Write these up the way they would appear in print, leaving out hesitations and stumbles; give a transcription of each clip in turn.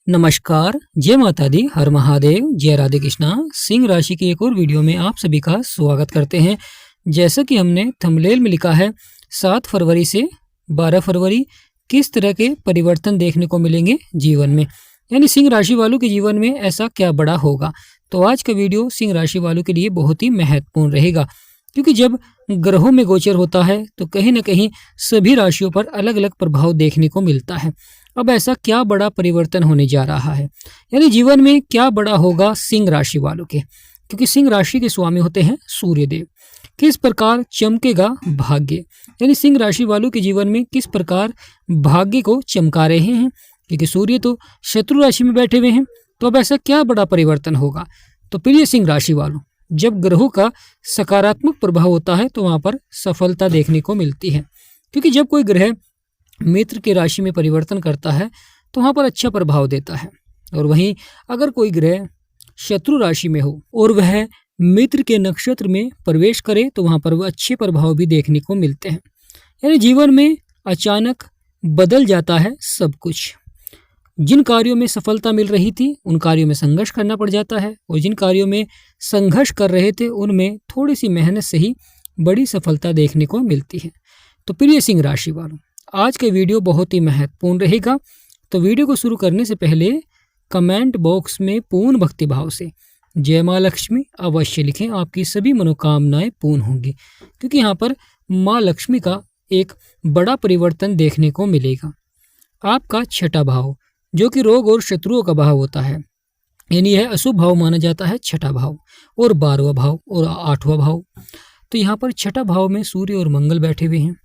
नमस्कार, जय माता दी, हर महादेव, जय राधे कृष्णा। सिंह राशि की एक और वीडियो में आप सभी का स्वागत करते हैं। जैसा कि हमने थंबनेल में लिखा है, 7 फरवरी से 12 फरवरी किस तरह के परिवर्तन देखने को मिलेंगे जीवन में, यानी सिंह राशि वालों के जीवन में ऐसा क्या बड़ा होगा। तो आज का वीडियो सिंह राशि वालों के लिए बहुत ही महत्वपूर्ण रहेगा, क्योंकि जब ग्रहों में गोचर होता है तो कहीं ना कहीं सभी राशियों पर अलग अलग प्रभाव देखने को मिलता है। अब ऐसा क्या बड़ा परिवर्तन होने जा रहा है, यानी जीवन में क्या बड़ा होगा सिंह राशि वालों के, क्योंकि सिंह राशि के स्वामी होते हैं सूर्यदेव। किस प्रकार चमकेगा भाग्य, यानी सिंह राशि वालों के जीवन में किस प्रकार भाग्य को चमका रहे हैं, क्योंकि सूर्य तो शत्रु राशि में बैठे हुए हैं। तो अब ऐसा क्या बड़ा परिवर्तन होगा। तो प्रिय सिंह राशि वालों, जब ग्रहों का सकारात्मक प्रभाव होता है तो वहां पर सफलता देखने को मिलती है, क्योंकि जब कोई ग्रह मित्र की राशि में परिवर्तन करता है तो वहां पर अच्छा प्रभाव देता है। और वहीं अगर कोई ग्रह शत्रु राशि में हो और वह मित्र के नक्षत्र में प्रवेश करे तो वहां पर वह अच्छे प्रभाव भी देखने को मिलते हैं। यानी जीवन में अचानक बदल जाता है सब कुछ। जिन कार्यों में सफलता मिल रही थी उन कार्यों में संघर्ष करना पड़ जाता है, और जिन कार्यों में संघर्ष कर रहे थे उनमें थोड़ी सी मेहनत से ही बड़ी सफलता देखने को मिलती है। तो प्रिय सिंह राशि वालों, आज का वीडियो बहुत ही महत्वपूर्ण रहेगा। तो वीडियो को शुरू करने से पहले कमेंट बॉक्स में पूर्ण भक्तिभाव से जय माँ लक्ष्मी अवश्य लिखें, आपकी सभी मनोकामनाएं पूर्ण होंगी, क्योंकि यहाँ पर माँ लक्ष्मी का एक बड़ा परिवर्तन देखने को मिलेगा। आपका छठा भाव जो कि रोग और शत्रुओं का भाव होता है, यानी यह अशुभ भाव माना जाता है, छठा भाव और 12वां भाव और 8वां भाव। तो यहाँ पर छठा भाव में सूर्य और मंगल बैठे हुए हैं।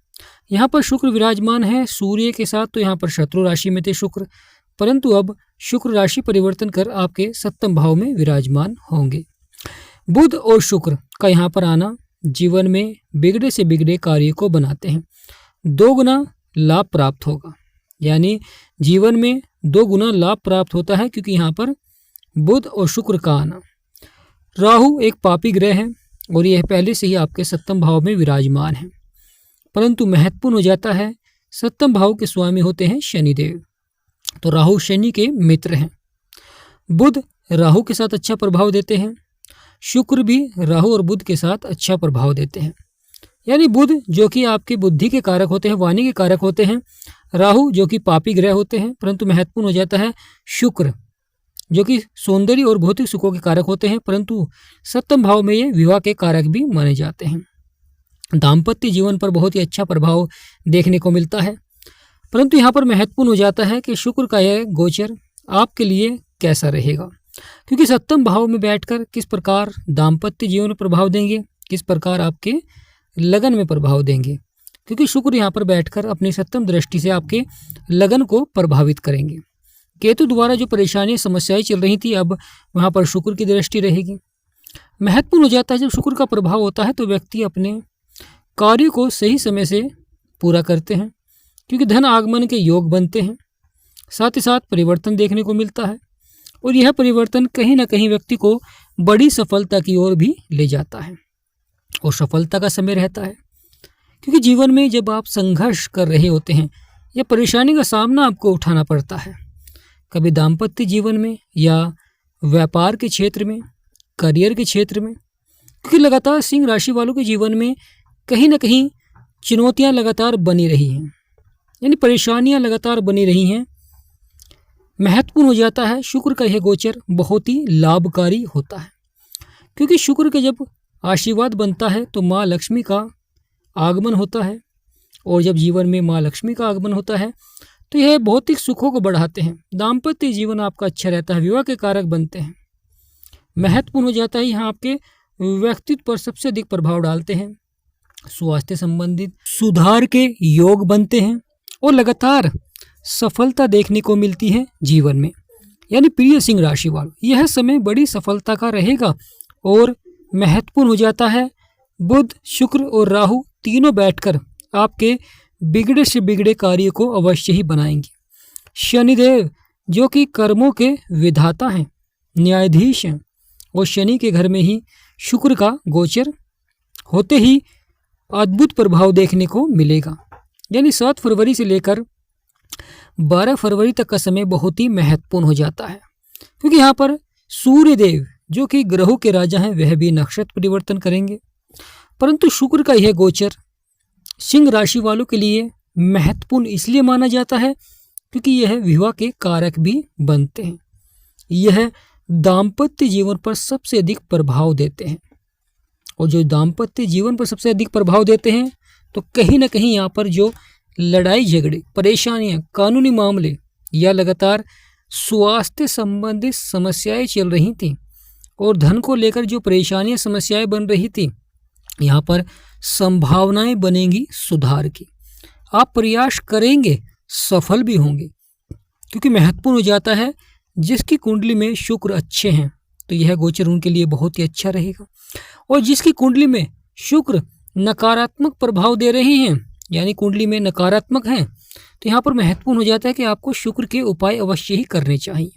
यहाँ पर शुक्र विराजमान है सूर्य के साथ। तो यहाँ पर शत्रु राशि में थे शुक्र, परंतु अब शुक्र राशि परिवर्तन कर आपके 7वें भाव में विराजमान होंगे। बुध और शुक्र का यहाँ पर आना जीवन में बिगड़े से बिगड़े कार्य को बनाते हैं। 2 गुना लाभ प्राप्त होगा, यानी जीवन में 2 गुना लाभ प्राप्त होता है, क्योंकि यहाँ पर बुध और शुक्र का आना। राहु एक पापी ग्रह है और यह पहले से ही आपके 7वें भाव में विराजमान है, परंतु महत्वपूर्ण हो जाता है 7वें भाव के स्वामी होते हैं शनिदेव। तो राहु शनि के मित्र हैं। बुध राहु के साथ अच्छा प्रभाव देते हैं, शुक्र भी राहु और बुध के साथ अच्छा प्रभाव देते हैं। यानी बुध जो कि आपके बुद्धि के कारक होते हैं, वाणी के कारक होते हैं, राहु जो कि पापी ग्रह होते हैं, परंतु महत्वपूर्ण हो जाता है शुक्र जो कि सौंदर्य और भौतिक सुखों के कारक होते हैं, परंतु 7वें भाव में ये विवाह के कारक भी माने जाते हैं। दाम्पत्य जीवन पर बहुत ही अच्छा प्रभाव देखने को मिलता है, परंतु यहाँ पर महत्वपूर्ण हो जाता है कि शुक्र का यह गोचर आपके लिए कैसा रहेगा, क्योंकि 7वें भाव में बैठकर किस प्रकार दाम्पत्य जीवन में प्रभाव देंगे, किस प्रकार आपके लगन में प्रभाव देंगे, क्योंकि शुक्र यहाँ पर बैठकर अपनी 7वें दृष्टि से आपके लगन को प्रभावित करेंगे। केतु द्वारा जो परेशानी समस्याएं चल रही थी, अब वहाँ पर शुक्र की दृष्टि रहेगी। महत्वपूर्ण हो जाता है जब शुक्र का प्रभाव होता है तो व्यक्ति अपने कार्य को सही समय से पूरा करते हैं, क्योंकि धन आगमन के योग बनते हैं। साथ ही साथ परिवर्तन देखने को मिलता है, और यह परिवर्तन कहीं ना कहीं व्यक्ति को बड़ी सफलता की ओर भी ले जाता है, और सफलता का समय रहता है। क्योंकि जीवन में जब आप संघर्ष कर रहे होते हैं या परेशानी का सामना आपको उठाना पड़ता है, कभी दाम्पत्य जीवन में या व्यापार के क्षेत्र में, करियर के क्षेत्र में, क्योंकि लगातार सिंह राशि वालों के जीवन में कहीं ना कहीं चुनौतियां लगातार बनी रही हैं, यानी परेशानियां लगातार बनी रही हैं। महत्वपूर्ण हो जाता है शुक्र का यह गोचर बहुत ही लाभकारी होता है, क्योंकि शुक्र के जब आशीर्वाद बनता है तो माँ लक्ष्मी का आगमन होता है, और जब जीवन में माँ लक्ष्मी का आगमन होता है तो यह भौतिक सुखों को बढ़ाते हैं। दाम्पत्य जीवन आपका अच्छा रहता है, विवाह के कारक बनते हैं। महत्वपूर्ण हो जाता है यहाँ आपके व्यक्तित्व पर सबसे अधिक प्रभाव डालते हैं। स्वास्थ्य संबंधित सुधार के योग बनते हैं, और लगातार सफलता देखने को मिलती है जीवन में। यानी प्रिय सिंह राशि वालों, यह समय बड़ी सफलता का रहेगा, और महत्वपूर्ण हो जाता है बुध शुक्र और राहु तीनों बैठकर आपके बिगड़े से बिगड़े कार्य को अवश्य ही बनाएंगे। शनिदेव जो कि कर्मों के विधाता हैं, न्यायाधीश हैं, और शनि के घर में ही शुक्र का गोचर होते ही अद्भुत प्रभाव देखने को मिलेगा। यानी 7 फरवरी से लेकर 12 फरवरी तक का समय बहुत ही महत्वपूर्ण हो जाता है, क्योंकि यहाँ पर सूर्य देव जो कि ग्रहों के राजा हैं वह भी नक्षत्र परिवर्तन करेंगे। परंतु शुक्र का यह गोचर सिंह राशि वालों के लिए महत्वपूर्ण इसलिए माना जाता है क्योंकि यह विवाह के कारक भी बनते हैं। यह दाम्पत्य जीवन पर सबसे अधिक प्रभाव देते हैं, और जो दाम्पत्य जीवन पर सबसे अधिक प्रभाव देते हैं तो कहीं ना कहीं यहाँ पर जो लड़ाई झगड़े, परेशानियां, कानूनी मामले या लगातार स्वास्थ्य संबंधित समस्याएं चल रही थी और धन को लेकर जो परेशानियां, समस्याएं बन रही थी, यहाँ पर संभावनाएं बनेंगी सुधार की। आप प्रयास करेंगे, सफल भी होंगे, क्योंकि महत्वपूर्ण हो जाता है जिसकी कुंडली में शुक्र अच्छे हैं तो यह गोचर उनके लिए बहुत ही अच्छा रहेगा, और जिसकी कुंडली में शुक्र नकारात्मक प्रभाव दे रहे हैं यानी कुंडली में नकारात्मक हैं तो यहाँ पर महत्वपूर्ण हो जाता है कि आपको शुक्र के उपाय अवश्य ही करने चाहिए।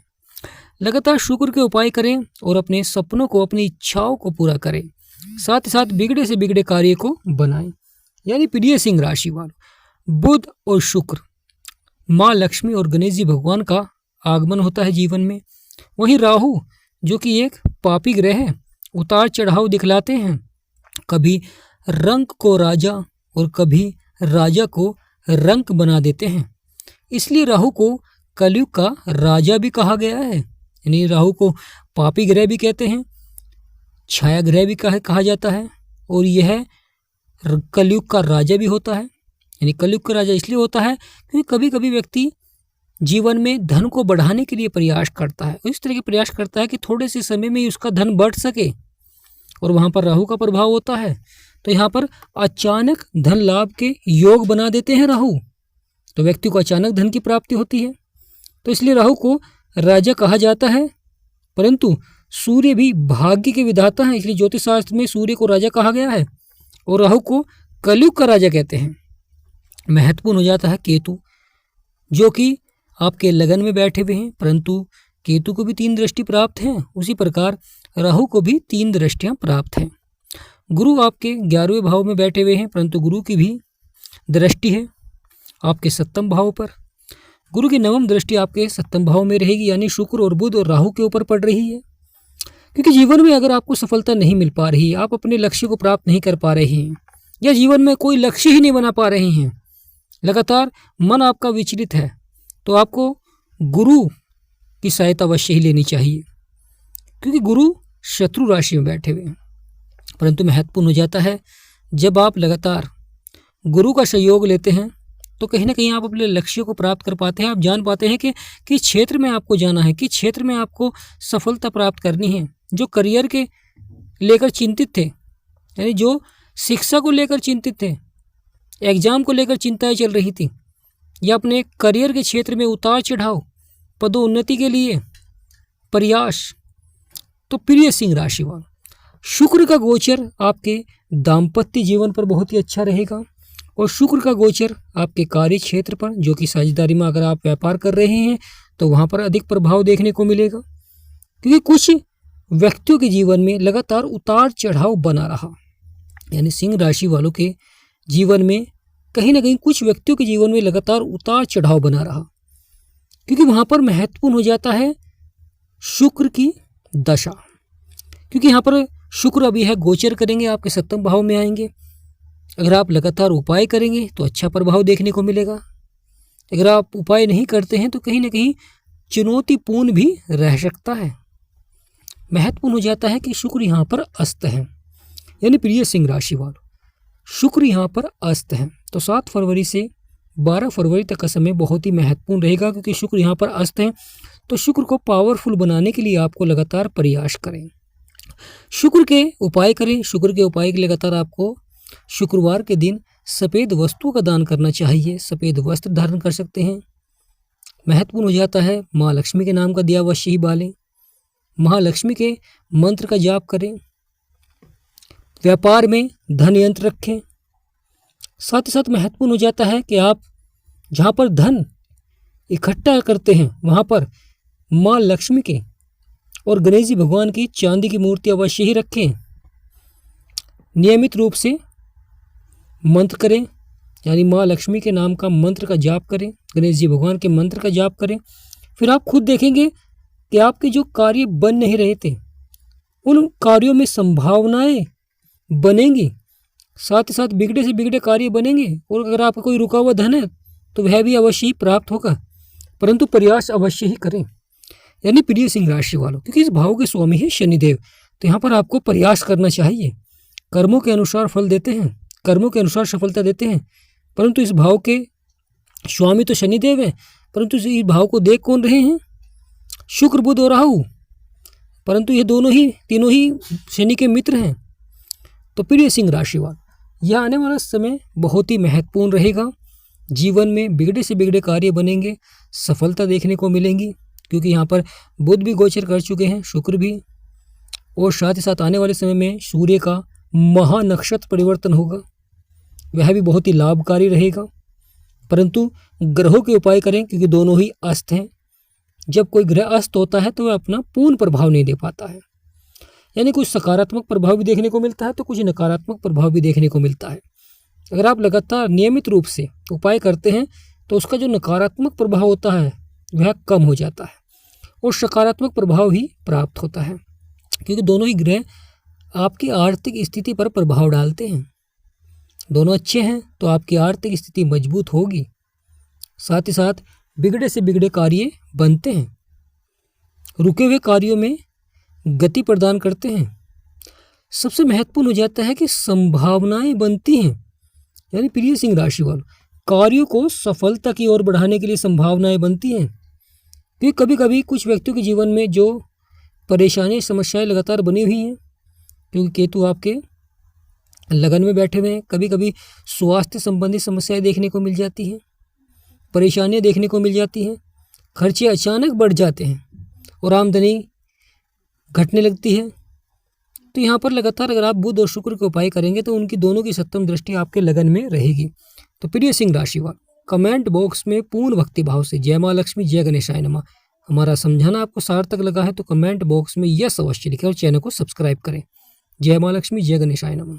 लगातार शुक्र के उपाय करें और अपने सपनों को, अपनी इच्छाओं को पूरा करें, साथ ही साथ बिगड़े से बिगड़े कार्य को बनाएं। यानी प्रिय सिंह राशि वालों, बुध और शुक्र, माँ लक्ष्मी और गणेश जी भगवान का आगमन होता है जीवन में। वहीं राहु जो कि एक पापी ग्रह है, उतार चढ़ाव दिखलाते हैं, कभी रंक को राजा और कभी राजा को रंक बना देते हैं। इसलिए राहु को कलयुग का राजा भी कहा गया है, यानी राहु को पापी ग्रह भी कहते हैं, छाया ग्रह भी कहा जाता है, और यह कलयुग का राजा भी होता है। यानी कलयुग का राजा इसलिए होता है क्योंकि कभी कभी व्यक्ति जीवन में धन को बढ़ाने के लिए प्रयास करता है, इस तरह के प्रयास करता है कि थोड़े से समय में ही उसका धन बढ़ सके, और वहाँ पर राहु का प्रभाव होता है तो यहाँ पर अचानक धन लाभ के योग बना देते हैं राहु, तो व्यक्ति को अचानक धन की प्राप्ति होती है। तो इसलिए राहु को राजा कहा जाता है, परंतु सूर्य भी भाग्य के विधाता हैं, इसलिए ज्योतिष शास्त्र में सूर्य को राजा कहा गया है और राहु को कलयुग का राजा कहते हैं। महत्वपूर्ण हो जाता है केतु, जो कि आपके लगन में बैठे हुए हैं, परंतु केतु को भी 3 दृष्टि प्राप्त हैं, उसी प्रकार राहु को भी 3 दृष्टियां प्राप्त हैं। गुरु आपके 11वें भाव में बैठे हुए हैं, परंतु गुरु की भी दृष्टि है आपके 7वें भाव पर। गुरु की 9वीं दृष्टि आपके 7वें भाव में रहेगी, यानी शुक्र और बुध और राहु के ऊपर पड़ रही है। क्योंकि जीवन में अगर आपको सफलता नहीं मिल पा रही, आप अपने लक्ष्य को प्राप्त नहीं कर पा रहे हैं, या जीवन में कोई लक्ष्य ही नहीं बना पा रहे हैं, लगातार मन आपका विचलित है, तो आपको गुरु की सहायता अवश्य ही लेनी चाहिए, क्योंकि गुरु शत्रु राशि में बैठे हुए हैं। परंतु महत्वपूर्ण हो जाता है जब आप लगातार गुरु का सहयोग लेते हैं तो कहीं ना कहीं आप अपने लक्ष्य को प्राप्त कर पाते हैं। आप जान पाते हैं कि किस क्षेत्र में आपको जाना है, किस क्षेत्र में आपको सफलता प्राप्त करनी है। जो करियर के लेकर चिंतित थे, यानी जो शिक्षा को लेकर चिंतित थे, एग्जाम को लेकर चिंताएं चल रही थी, या अपने करियर के क्षेत्र में उतार चढ़ाव, पदोन्नति के लिए प्रयास, तो प्रिय सिंह राशि वालों, शुक्र का गोचर आपके दाम्पत्य जीवन पर बहुत ही अच्छा रहेगा, और शुक्र का गोचर आपके कार्य क्षेत्र पर, जो कि साझेदारी में अगर आप व्यापार कर रहे हैं तो वहाँ पर अधिक प्रभाव देखने को मिलेगा। क्योंकि कुछ व्यक्तियों के जीवन में लगातार उतार चढ़ाव बना रहा, यानी सिंह राशि वालों के जीवन में कहीं ना कहीं कुछ व्यक्तियों के जीवन में लगातार उतार चढ़ाव बना रहा, क्योंकि वहाँ पर महत्वपूर्ण हो जाता है शुक्र की दशा। क्योंकि यहाँ पर शुक्र अभी है, गोचर करेंगे, आपके 7वें भाव में आएंगे। अगर आप लगातार उपाय करेंगे तो अच्छा प्रभाव देखने को मिलेगा। अगर आप उपाय नहीं करते हैं तो कहीं ना कहीं चुनौतीपूर्ण भी रह सकता है। महत्वपूर्ण हो जाता है कि शुक्र यहाँ पर अस्त है, यानी प्रिय सिंह राशि वालों, शुक्र यहाँ पर अस्त है, तो 7 फरवरी से 12 फरवरी तक का समय बहुत ही महत्वपूर्ण रहेगा। क्योंकि शुक्र यहाँ पर अस्त है, तो शुक्र को पावरफुल बनाने के लिए आपको लगातार प्रयास करें, शुक्र के उपाय करें। शुक्र के उपाय के लगातार आपको शुक्रवार के दिन सफ़ेद वस्तुओं का दान करना चाहिए, सफ़ेद वस्त्र धारण कर सकते हैं। महत्वपूर्ण हो जाता है माँ लक्ष्मी के नाम का दिया अवश्य ही बालें, महालक्ष्मी के मंत्र का जाप करें, व्यापार में धन यंत्र रखें। साथ ही साथ महत्वपूर्ण हो जाता है कि आप जहाँ पर धन इकट्ठा करते हैं वहाँ पर माँ लक्ष्मी के और गणेश जी भगवान की चांदी की मूर्ति अवश्य ही रखें। नियमित रूप से मंत्र करें, यानी माँ लक्ष्मी के नाम का मंत्र का जाप करें, गणेश जी भगवान के मंत्र का जाप करें, फिर आप खुद देखेंगे कि आपके जो कार्य बन नहीं रहे थे उन कार्यों में संभावनाएं बनेंगी, साथ ही साथ बिगड़े से बिगड़े कार्य बनेंगे, और अगर आपका कोई रुका हुआ धन है तो वह भी अवश्य ही प्राप्त होगा, परंतु प्रयास अवश्य ही करें। यानी प्रिय सिंह राशि वालों, क्योंकि इस भाव के स्वामी है शनिदेव, तो यहाँ पर आपको प्रयास करना चाहिए। कर्मों के अनुसार फल देते हैं, कर्मों के अनुसार सफलता देते हैं, परंतु इस भाव के स्वामी तो शनिदेव हैं, परंतु इस भाव को देख कौन रहे हैं? शुक्र, बुध और राहु, परंतु ये तीनों ही शनि के मित्र हैं। तो प्रिय सिंह राशि वाले, यह आने वाला समय बहुत ही महत्वपूर्ण रहेगा। जीवन में बिगड़े से बिगड़े कार्य बनेंगे, सफलता देखने को मिलेंगी, क्योंकि यहाँ पर बुध भी गोचर कर चुके हैं, शुक्र भी, और साथ ही साथ आने वाले समय में सूर्य का महानक्षत्र परिवर्तन होगा, वह भी बहुत ही लाभकारी रहेगा। परंतु ग्रहों के उपाय करें, क्योंकि दोनों ही अस्त हैं। जब कोई ग्रह अस्त होता है तो वह अपना पूर्ण प्रभाव नहीं दे पाता है, यानी कुछ सकारात्मक प्रभाव भी देखने को मिलता है तो कुछ नकारात्मक प्रभाव भी देखने को मिलता है। अगर आप लगातार नियमित रूप से उपाय करते हैं तो उसका जो नकारात्मक प्रभाव होता है वह कम हो जाता है और सकारात्मक प्रभाव ही प्राप्त होता है, क्योंकि दोनों ही ग्रह आपकी आर्थिक स्थिति पर प्रभाव डालते हैं। दोनों अच्छे हैं तो आपकी आर्थिक स्थिति मजबूत होगी, साथ ही साथ बिगड़े से बिगड़े कार्य बनते हैं, रुके हुए कार्यों में गति प्रदान करते हैं। सबसे महत्वपूर्ण हो जाता है कि संभावनाएं बनती हैं, यानी प्रिय सिंह राशि वालों, कार्यों को सफलता की ओर बढ़ाने के लिए संभावनाएं बनती हैं। क्योंकि कभी कभी कुछ व्यक्तियों के जीवन में जो परेशानी समस्याएं लगातार बनी हुई हैं, क्योंकि केतु आपके लगन में बैठे हुए हैं, कभी कभी स्वास्थ्य संबंधी समस्याएं देखने को मिल जाती हैं, परेशानियां देखने को मिल जाती हैं, खर्चे अचानक बढ़ जाते हैं और आमदनी घटने लगती है। तो यहाँ पर लगातार अगर आप बुध और शुक्र के उपाय करेंगे तो उनकी दोनों की सप्तम दृष्टि आपके लगन में रहेगी। तो प्रिय सिंह राशि वालों, कमेंट बॉक्स में पूर्ण भक्ति भाव से जय माँ लक्ष्मी, जय गणेशाय नमः। हमारा समझाना आपको सार्थक लगा है तो कमेंट बॉक्स में यस अवश्य लिखें और चैनल को सब्सक्राइब करें। जय माँ लक्ष्मी, जय गणेशाय नमः।